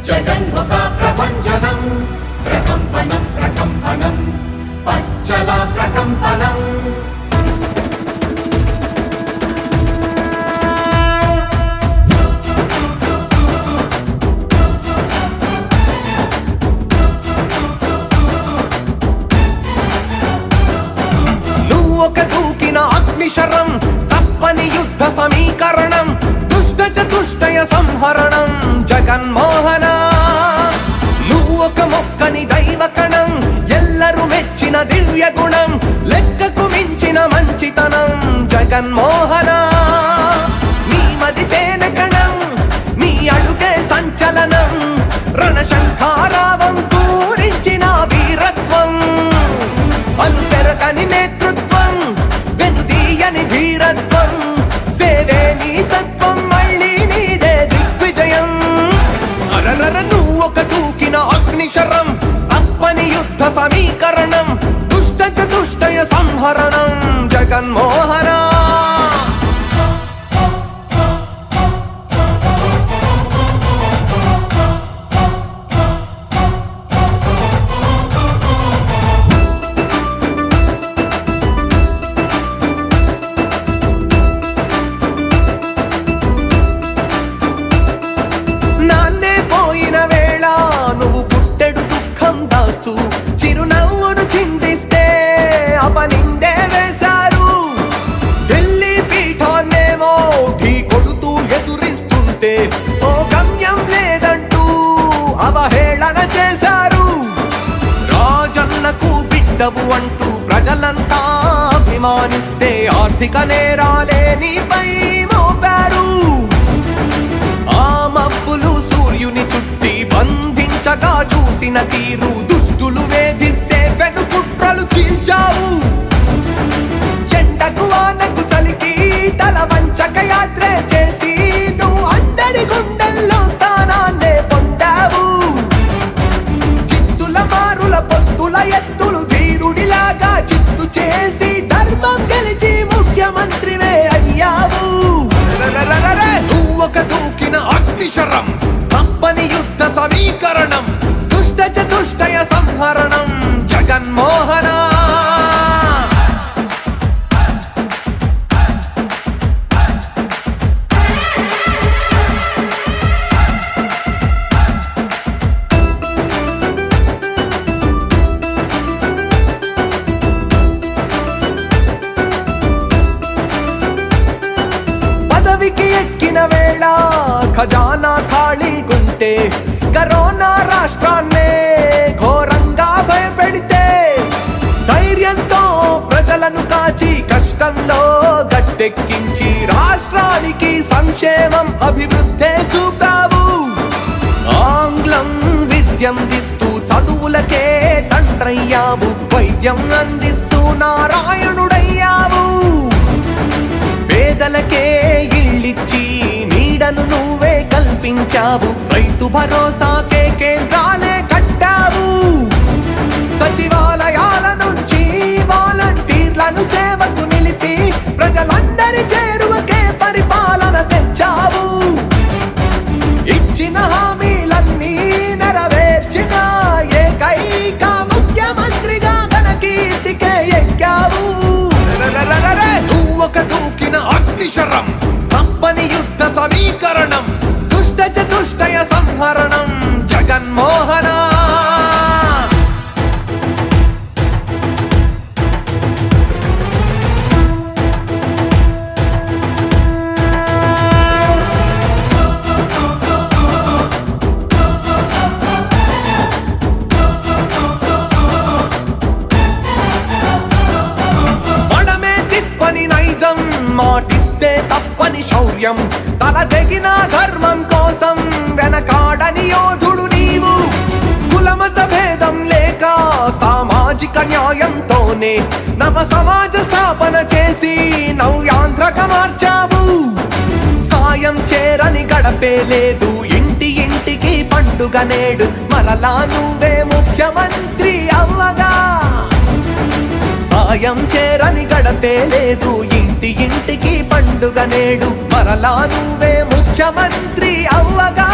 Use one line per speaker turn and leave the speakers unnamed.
జగన్ముఖ ప్రభంజనం ప్రకంపనం ప్రకంపనం పచ్చల ప్రకంపనం
అగ్నిశరం తప్పని యుద్ధ సమీకరణం దుష్ట చతుష్టయ సంహరణం జగన్మోహన నువ్వు ఒక మొక్కని దైవకణం ఎల్లరూ మెచ్చిన దివ్య గుణం లెక్కకు మించిన మంచితనం జగన్మోహన నీ మది తేనె కణం నీ అడుగే సంచలనం రణశంఖారావం పూరించిన వీరత్వం అలుపెరకని నేతృత్వం వెనుదీయని ధీరత్వం సేవే నీ తత్వం మళ్ళీ నీదే దిగ్విజయం అరరర నువ్వు ఒక దూకిన అగ్నిశరం తప్పని యుద్ధ సమీకరణం దుష్ట చతుష్టయ సంహరణం జగన్మోహన చిరునవ్వును చిందిస్తే అపనిందే వేశారు ఢిల్లీ పీఠాన్నేమో ఢీ కొడుతూ ఎదురిస్తుంటే ఓ గమ్యం లేదంటూ అవహేళన చేశారు రాజన్నకు బిడ్డవు అంటూ ప్రజలంతా అభిమానిస్తే ఆర్థిక నేరాలే నీపై మోపారు ఆ మబ్బులు సూర్యుని చుట్టి బంధించగా చూసిన తీరు దుష్టులు వేధిస్తే వెనుకుట్రలు చీల్చావు ఎండకు వానకు చలికి తల వంచక యాత్రే చేసి నువ్వు అందరి గుండెల్లో స్థానాన్నే పొందావు చిత్తుల మారుల పొత్తుల ఎత్తులు ధీరుడిలాగా చిత్తు చేసి ధర్మం గెలిచి ముఖ్యమంత్రివే అయ్యావు నువ్వు ఒక దూకిన అగ్నిశరం తప్పని యుద్ధ సమీకరణం దుష్ట చతుష్టయ సంహరణం జగన్మోహన పదవికి ఎక్కిన వేళ ఖజానా ఖాళీగుంటే కరోనా రాష్ట్రాన్నే ఘోరంగా భయపెడితే ధైర్యంతో ప్రజలను కాచి కష్టంలో గట్టెక్కించి రాష్ట్రానికి సంక్షేమం అభివృద్ధే చూపావు ఆంగ్లం విద్యందిస్తూ చదువులకే తండ్రయ్యావు వైద్యం అందిస్తూ నారాయణుడయ్యావు పేదలకే ఇళ్ళిచ్చి నీడను నువ్వే కల్పించావు రైతు భరోసాకే కేంద్రాలే కట్టావు సచివాలయాల నుంచి వాలంటీర్లను సేవకు నిలిపి ప్రజలందరి చేరువకే పరిపాలన తెచ్చావు ఇచ్చిన హామీలన్నీ నెరవేర్చిన ఏకైక ముఖ్యమంత్రిగా తన కీర్తికే ఎక్కావు నువ్వు ఒక దూకిన అగ్నిశరం తప్పని యుద్ధ సమీకరణం దుష్ట చతుష్టయ సంహరణం జగన్మోహన మాటిస్తే తప్పని శౌర్యం తల తెగిన ధర్మం కోసం వెనకాడని యోధుడు నీవు కులమత భేదం లేక సామాజిక న్యాయంతోనే నవ సమాజ స్థాపన చేసి నవ్యాంధ్రక మార్చావు సాయం చేరని గడపే లేదు ఇంటి ఇంటికి పండుగ నేడు మరలా నువ్వే ముఖ్యమంత్రి అవ్వగా సాయం చేరని గడపే లేదు ఇంటి ఇంటికి పండుగ నేడు మరలా నువ్వే ముఖ్యమంత్రి అవ్వగా